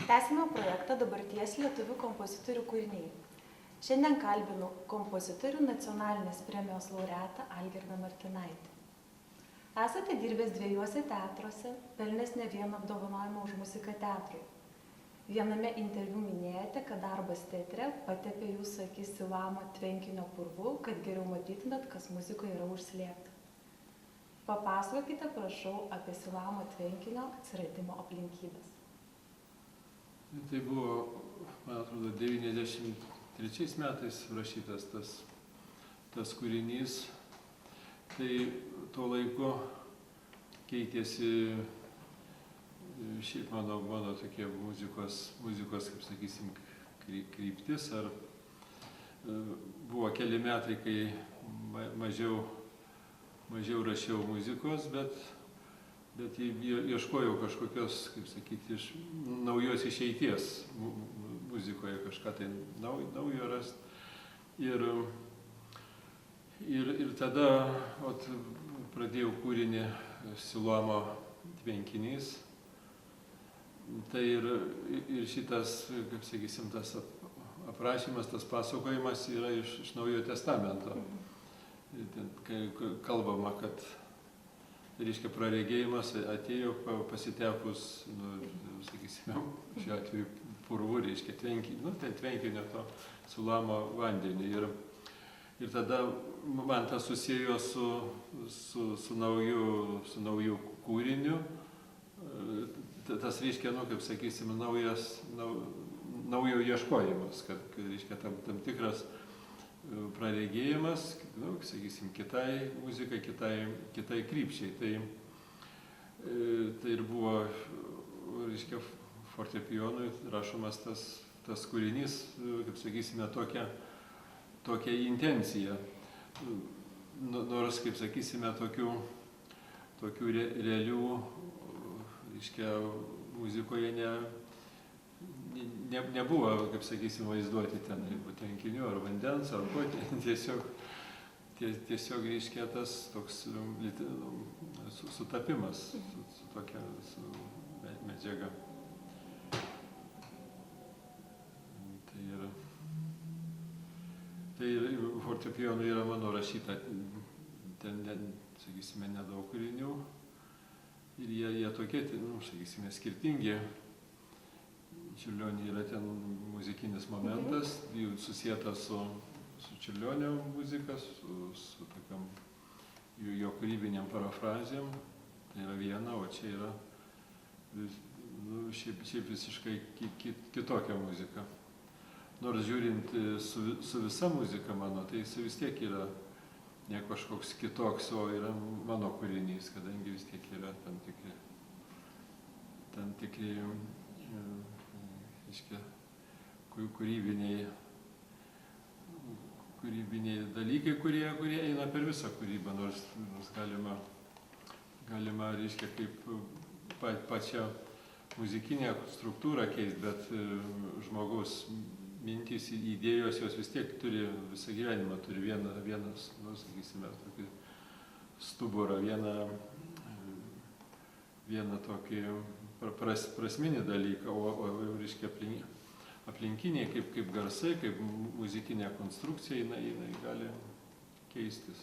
Tęsime projektą dabarties lietuvių kompozitorių kūriniai. Šiandien kalbinu kompozitorių nacionalinės premijos laureatą Algirdą Martinaitį. Esate dirbęs 2 teatruose, pelnęs ne vieną apdovanojimą už muziką teatrui. Viename interviu minėjote, kad darbas teatre patepė jūsų akis Siluamo tvenkinio purvu, kad geriau matytumėt, kas muzikoje yra užslėpta. Papasakokite, prašau, apie Siluamo tvenkinio atsiradimo aplinkybės. Tai buvo, man atrodo, 93 metais rašytas tas kūrinys. Tai tuo laiku keitėsi šiaip mano tokie muzikos, kaip sakysim, kryptis. Ar buvo keli metai, kai mažiau rašiau muzikos, bet ieškojau kažkokios, kaip sakyti, naujos išeities muzikoje, kažką tai naujo rasti. Ir tada pradėjau kūrinį Siluamo tvenkinys. Tai ir šitas, kaip sakysim, tas aprašymas, tas pasakojimas yra iš Naujojo Testamento. Kai kalbama, kad reiškia praregėjimas atėjo pasitepus, sakysime, šiuo atveju purvu, reiškia tvenkinio to Siluamo vandenį. Ir tada man tas susiejo su nauju kūriniu. Tas reiškia, kaip sakysim, naujo ieškojimas, kad reiškia tam tikras praregėjimas, sakysim, kitai muzikai, kitai krypčiai. Tai ir buvo, reiškia, fortepijonui rašomas tas kūrinys, kaip sakysime, tokia intencija. Nors, kaip sakysime, tokių realių, reiškia, muzikoje nebuvo, kaip sakysim, vaizduoti ten tvenkinių ar vandens, ar ko, tiesiog reiškia tas toks sutapimas su tokia medžiaga. Tai fortepijonui yra mano rašyta, ten, sakysime, nedaug kūrinių. Ir jie tokie, sakysime, skirtingi. Čiurlionio yra ten muzikinis momentas, susietas su Čiurlionio muzika, su tokiam jo kūrybiniam parafrazėm. Tai yra viena, o čia yra šiaip visiškai kitokia muzika. Nors žiūrint su visa muzika mano, tai jis vis tiek yra ne kažkoks kitoks, o yra mano kūrinys, kadangi vis tiek yra tam tikri kūrybiniai dalykai, kurie eina per visą kūrybą, nors galima, reiškia, kaip pačią muzikinę struktūrą keisti, bet žmogaus mintys, idėjos, jos vis tiek turi visą gyvenimą, turi vienas, sakysime, tokį stuburą, vieną tokį prasminį dalyką, o reiškia aplinkiniai, kaip garsai, kaip muzikinė konstrukcija, jinai gali keistis.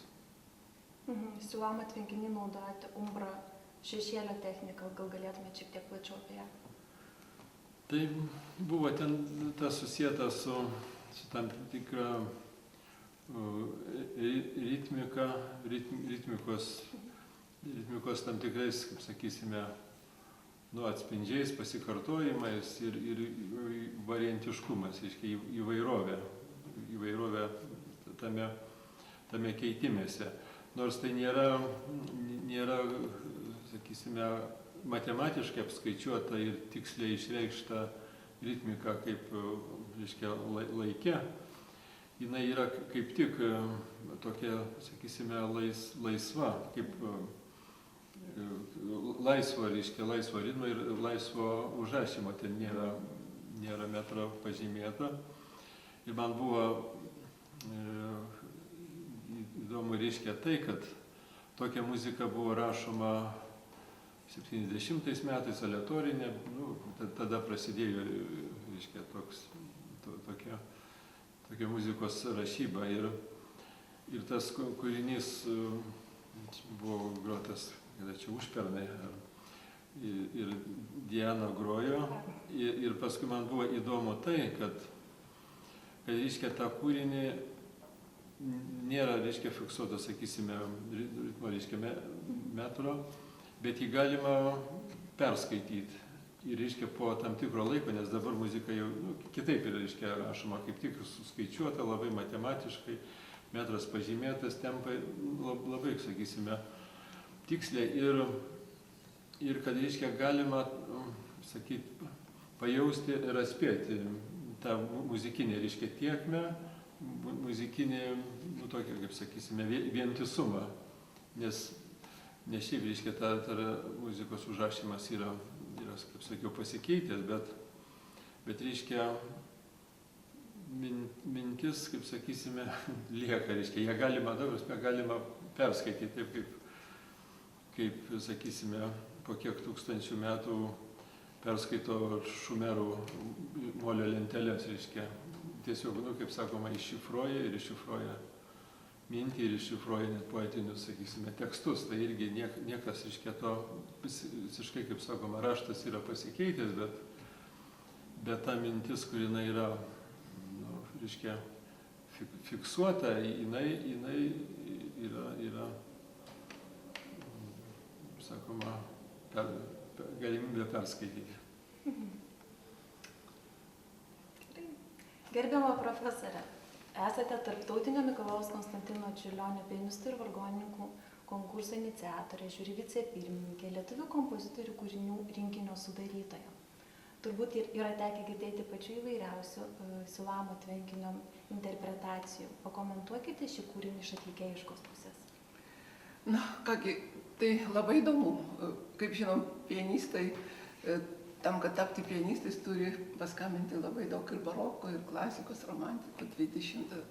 Siluamo tvenkinį naudojate umbra šešėlio techniką, gal galėtumėte šiek tiek plačiau apie ją? Tai buvo ten tas susieta su tam tikra ritmikos tam tikrais, kaip sakysime, atspindžiais, pasikartojimais ir variantiškumas, reiškia įvairovė tame keitimėse. Nors tai nėra, sakysime, matematiškai apskaičiuota ir tiksliai išreikšta ritmika kaip, reiškia, laike. Jinai yra kaip tik tokia, sakysime, laisva, kaip laisvo ritmo ir laisvo užrašymo. Ten nėra metro pažymėta. Ir man buvo įdomu, reiškia, tai, kad tokia muzika buvo rašoma 70 metais aleatorinė, nu, tada prasidėjo, reiškia, tokia muzikos rašyba ir tas kūrinys buvo grotas, kada čia užpernai, ir Diana grojo, ir paskui man buvo įdomu tai, kad reiškia, tą kūrinį nėra, reiškia, fiksuoto, sakysime, ritmo, reiškia, metro, bet jį galima perskaityti. Ir, reiškia, po tam tikro laiko, nes dabar muzika jau kitaip yra, reiškia, rašoma, kaip tik suskaičiuota, labai matematiškai, metras pažymėtas, tempai labai, sakysime, tiksliai. Ir kad, reiškia, galima, sakyti, pajausti ir atspėti tą muzikinę, reiškia, tiekmę, muzikinį, nu, tokį, kaip sakysime, vientisumą, nes šiaip, reiškia, ta muzikos užrašymas yra, kaip sakiau, pasikeitęs, bet reiškia, mintis, kaip sakysime, lieka, reiškia, ją galima perskaityti taip, kaip, sakysime, po kiek tūkstančių metų perskaito šumerų molio lenteles, reiškia, tiesiog, nu, kaip sakoma, iššifruoja mintį ir iššifruoja net poetinius, sakysime, tekstus. Tai irgi niekas, reiškia, to visiškai, kaip sakoma, raštas yra pasikeitęs, bet ta mintis, kur jinai yra, nu, reiškia, fiksuota, jinai yra, sakoma, galimybė perskaityti. Gerbiama profesorė, esate Tarptautinio Mikalojaus Konstantino Čiurlionio pianistų ir vargonininkų konkurso iniciatorė, žiuri vicepirmininkė, lietuvių kompozitorių kūrinių rinkinio sudarytoja. Turbūt yra tekę girdėti pačių įvairiausių Silamo tvenkinio interpretacijų. Pakomentuokite šį kūrinį iš atlikėjiškos pusės. Na, kągi, tai labai įdomu. Kaip žinom, pianistai, tam, kad tapti pianistais, turi paskambinti labai daug ir baroko, ir klasikos, romantikų,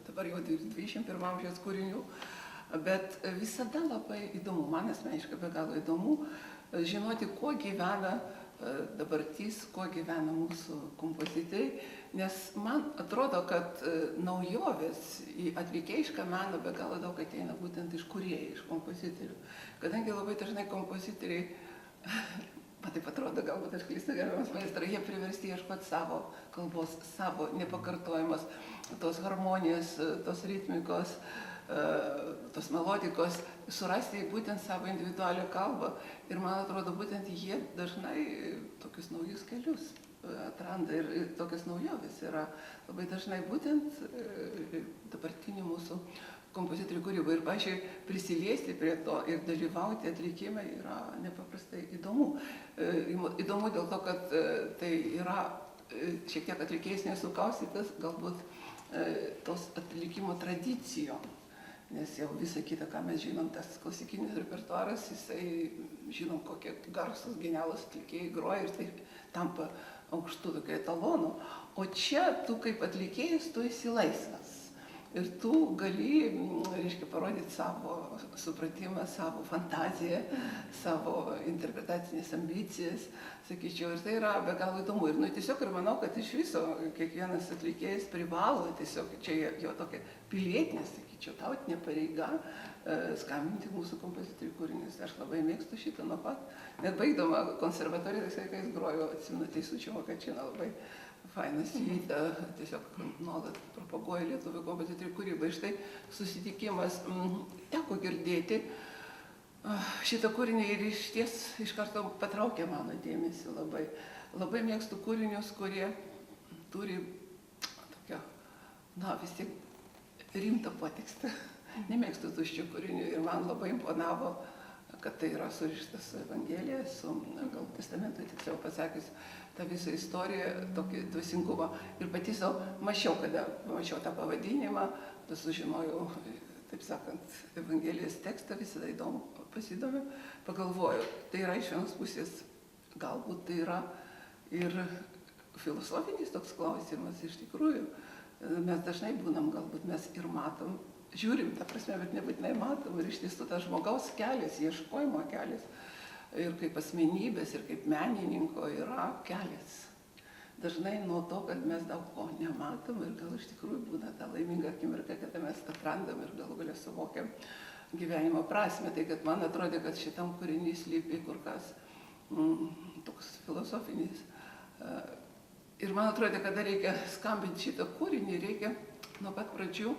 dabar jau 21 amžiaus kūrinių. Bet visada labai įdomu, man asmeniškai be galo įdomu, žinoti, kuo gyvena dabartis, kuo gyvena mūsų kompozitoriai, nes man atrodo, kad naujovės į atlikėjišką meną be galo daug ateina būtent iš kūrėjų, iš kompozitorių. Kadangi labai dažnai kompozitoriai, man taip atrodo, galbūt aš klystu, gerbiamas maestro, jie priversti ieškoti savo kalbos, savo nepakartojimas, tos harmonijos, tos ritmikos, tos melodikos, surasti būtent savo individualią kalbą. Ir man atrodo, būtent jie dažnai tokius naujus kelius atranda ir tokias naujovės yra labai dažnai būtent dabartinių mūsų kompozitorių kūryba. Ir, pažiūrėjau, prisiliesti prie to ir dalyvauti atlikime yra nepaprastai įdomu. Įdomu dėl to, kad tai yra šiek tiek atlikėjas nesukaustytas galbūt tos atlikimo tradicijom. Nes jau visą kitą, ką mes žinom, tas klasikinis repertuaras, jisai žinom, kokie garsus, genialus atlikėjai groja ir tai tampa aukštų tokių etalonų. O čia tu kaip atlikėjas, tu esi laisvas. Ir tu gali, reiškia, parodyti savo supratimą, savo fantaziją, savo interpretacinės ambicijas, sakyčiau, ir tai yra be galo įdomu. Ir tiesiog ir manau, kad iš viso kiekvienas atlikėjas privalo, tiesiog čia jo tokia pilietinė, sakyčiau, tautinė pareiga skambinti mūsų kompozitorių kūrinius. Aš labai mėgstu šitą nuo pat. Net baigdama konservatoriją, tais laikais groju, atsimenu, Teisučio Makačino labai fainas jyta, tiesiog nuolat propaguoja lietuvių kompozitorių kūrybą. Ir štai susitikimas teko girdėti šitą kūrinį ir iš karto patraukė mano dėmesį labai. Labai mėgstu kūrinius, kurie turi tokią, na, vis tiek rimtą potekstę. Nemėgstu tuščių kūrinių ir man labai imponavo, kad tai yra surištas su Evangelija, su gal testamentu, tiksliau pasakius, tą visą istoriją, tokį dvasingumą. Ir pati savo mačiau, kada pamačiau tą pavadinimą, sužinojau, taip sakant, Evangelijos tekstą, visada įdomu, pasidomiu, pagalvoju. Tai yra iš vienos pusės, galbūt tai yra ir filosofinis toks klausimas, iš tikrųjų. Mes dažnai būnam, galbūt mes ir matom, žiūrim, ta prasme, bet nebūtinai matom. Ir iš tiesų tas žmogaus kelias, ieškojimo kelias, ir kaip asmenybės, ir kaip menininko yra kelias. Dažnai nuo to, kad mes daug ko nematom ir gal iš tikrųjų būna ta laiminga akimirka, kada mes atrandam ir galų galia suvokiam gyvenimo prasme. Tai kad man atrodė, kad šitam kūrinį slypi kur kas toks filosofinis. Ir man atrodė, kada reikia skambinti šitą kūrinį, reikia nuo pat pradžių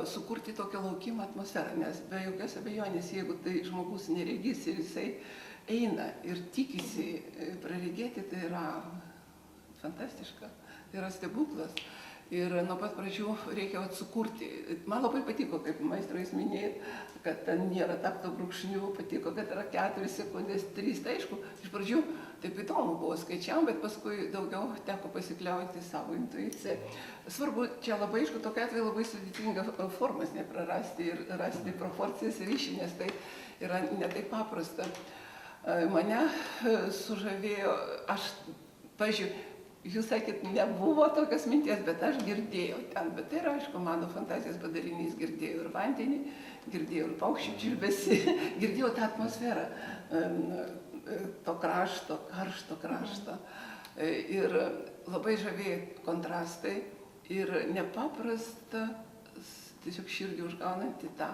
sukurti tokią laukimo atmosferą, nes be jokios abejonės, jeigu tai žmogus neregys ir jisai eina ir tikisi praregėti, tai yra fantastiška, tai yra stebuklas. Ir nuo pat pradžių reikia sukurti. Man labai patiko, kaip maestrais minėjai, kad ten nėra takto brūkšnių, patiko, kad yra 4 sekundės, 3. Tai aišku, iš pradžių taip įdomu buvo skaičiam, bet paskui daugiau teko pasikliauti savo intuiciją. Svarbu, čia labai aišku, tokia atveju labai sudėtinga formas neprarasti ir rasti proporcijas ryšį, nes tai yra ne taip paprasta. Mane sužavėjo, pavyzdžiui, jūs sakėt, nebuvo tokios minties, bet aš girdėjau ten. Bet tai yra, aišku, mano fantazijos padarinys. Girdėjau ir vandenį, girdėjau ir paukščių čiulbesį, girdėjau tą atmosferą to krašto, karšto krašto. Ir labai žavėjo kontrastai ir nepaprasta, tiesiog širdį užgaunanti tą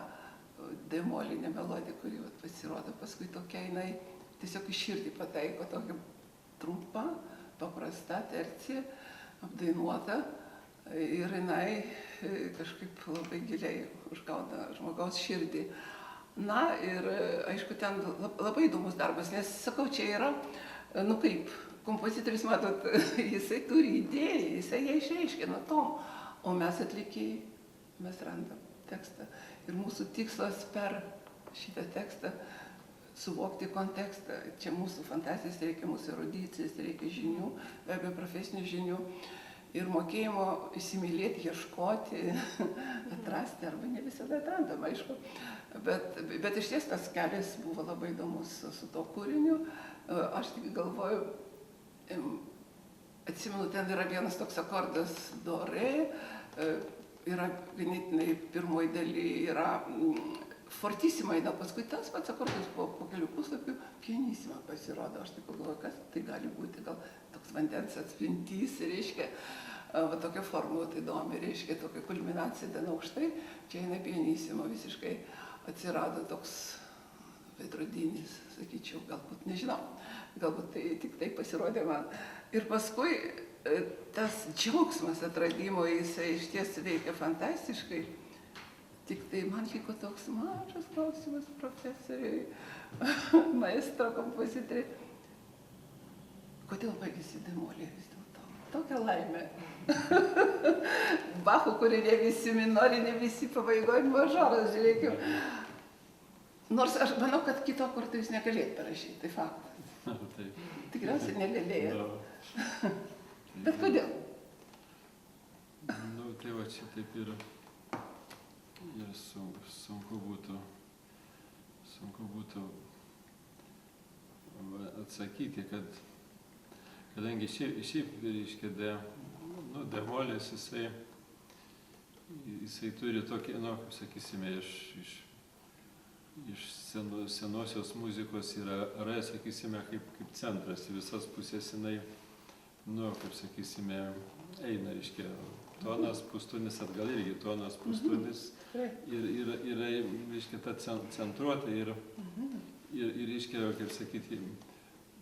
demolinę melodiją, kuri pasirodo. Paskui tokia jinai tiesiog į širdį pataiko, tokia trumpa, paprasta tercija, apdainuota ir jinai kažkaip labai giliai užgauna žmogaus širdį. Na ir aišku, ten labai įdomus darbas, nes sakau, čia yra, nu kaip, kompozitorius, matot, jisai turi idėją, jisai ją išreiškia nuo to, o mes atlikėjai, mes randam tekstą. Ir mūsų tikslas per šitą tekstą suvokti kontekstą. Čia mūsų fantazijas reikia, mūsų erudicijas, reikia žinių, be abejo profesinių žinių ir mokėjimo įsimylėti, ieškoti, atrasti, arba ne visada atrandam, aišku. Bet iš ties tas kelias buvo labai įdomus su to kūriniu. Aš tik galvoju, atsimenu, ten yra vienas toks akordas do re, yra ganėtinai pirmoji daly, yra fortisima, paskui tas pats akordas po kelių puslapių pianisima pasirodo. Aš taip pagalvoju, kas tai gali būti, gal toks vandens atspindys, reiškia, va tokia formula tai įdomi, reiškia, tokia kulminacija ten aukštai, čia eina pianisima, visiškai atsirado toks veidrodinis, sakyčiau, galbūt, nežinau, galbūt tai tik tai pasirodė man. Ir paskui tas džiaugsmas atradimo, jisai iš ties veikia fantastiškai. Tik tai man liko toks mažas klausimas profesoriui, maestro kompozitoriui. Kodėl baigėsi demolė vis dėlto? Tokia laimė. Bacho, kuri ne visi minori, ne visi pabaigoje mažoras, žiūrėkim. Nors aš manau, kad kito akordo jūs negalėt parašyti, tai faktas. Tikriausiai nelėlėjat. Bet kodėl? Nu, tai va čia taip yra. Ir sunku būtų atsakyti, kadangi šiaip reiškia, demolis jisai turi tokį, nu, kaip sakysime, iš senosios muzikos yra re, sakysime, kaip centras, į visas pusės jinai, nu, kaip sakysime, eina, reiškia, tonas, pustunis, atgal irgi tonas, pustunis. Ir reiškia, ta centruota ir reiškia, kaip sakyti,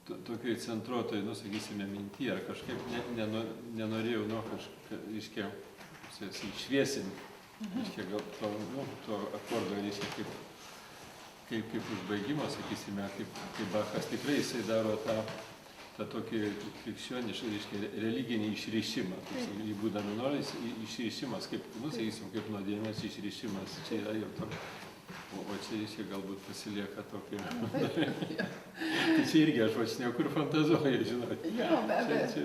tokioj centruotoj, nu, sakysime, minty, ar kažkaip nenorėjau, nu, reiškia, išviesinti, reiškia, gal to akordo, reiškia, kaip užbaigimo, sakysime, kaip Bachas tikrai jisai daro tą tokį krikščionišką, reiškia, religinį išrišimą. Jį būdami norais, išrišimas, kaip, nu, sakysim, kaip nuodėmės išrišimas, čia yra jau to. O čia reiškia, galbūt pasilieka tokį. Tai čia irgi aš šneku ir fantazuoju, žinot. Jo, be abejo.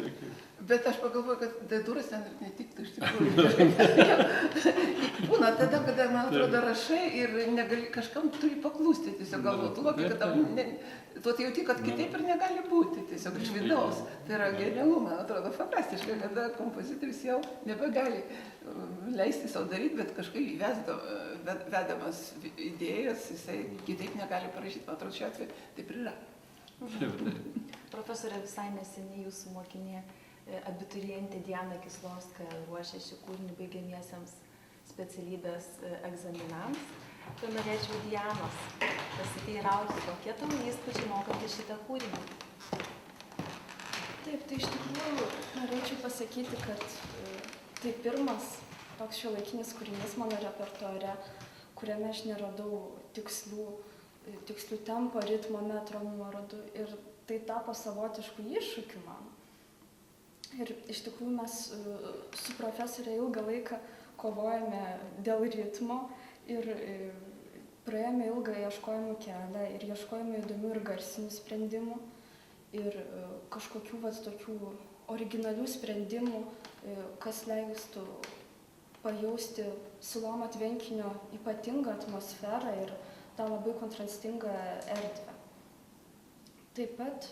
Bet aš pagalvoju, kad D-duras ten ir netiktų iš tikrųjų. Būna tada, kada, man atrodo, rašai ir negali, kažkam turi paklūsti, tiesiog galbūt logiką, kad tu jauti, kad kitaip ir negali būti, tiesiog iš vidaus. Tai yra genialu, man atrodo, fantastiška, kada kompozitorius jau nebegali leisti savo daryti, bet kažkaip vedamas idėjas, jisai kitaip negali parašyti, man atrodo, šiuo atveju taip ir yra. Profesorė, visai neseniai jūsų mokinė abiturientė Diana Kislovska ruošė šį kūrinį baigiamiesiems specialybės egzaminams. Tai norėčiau Dianos pasiteirauti, kokie tavo įspūdžiai mokantį šitą kūrinį. Taip, tai iš tikrųjų norėčiau pasakyti, kad tai pirmas toks šiuolaikinis kūrinys mano repertuare, kuriame aš neradau tikslių tempo, ritmo, metro nuorodų ir tai tapo savotišku iššūkiu man. Ir iš tikrųjų mes su profesorė ilgą laiką kovojame dėl ritmo ir praėjome ilgą ieškojimų kelią ir ieškojome įdomių ir garsinių sprendimų ir kažkokių tokių originalių sprendimų, kas leistų pajausti Siloamo tvenkinio ypatingą atmosferą ir tą labai kontrastingą erdvę. Taip pat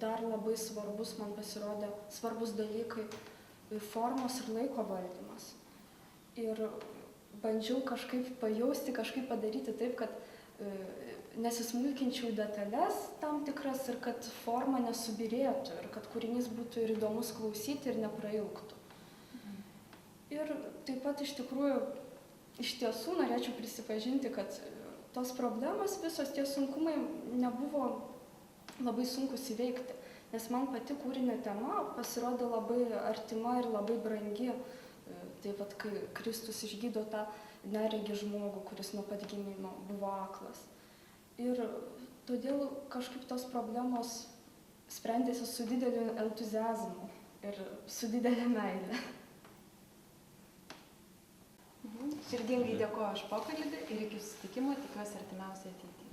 dar labai svarbus man pasirodė svarbus dalykai formos ir laiko valdymas. Ir bandžiau kažkaip pajausti, kažkaip padaryti taip, kad nesismulkinčiau detalės tam tikras ir kad forma nesubirėtų ir kad kūrinys būtų ir įdomus klausyti ir neprailgtų. Ir taip pat iš tiesų norėčiau prisipažinti, kad tos problemos, visos tie sunkumai nebuvo labai sunkus įveikti, nes man pati kūrinio tema pasirodė labai artima ir labai brangi. Taip pat, kai Kristus išgydo tą neregį žmogų, kuris nuo pat gimimo buvo aklas. Ir todėl kažkaip tos problemos sprendėsi su dideliu entuziazmu ir su didelė meile. Širdingai dėkoju už pokalbį ir iki susitikimo tikiuosi artimiausiai ateityje.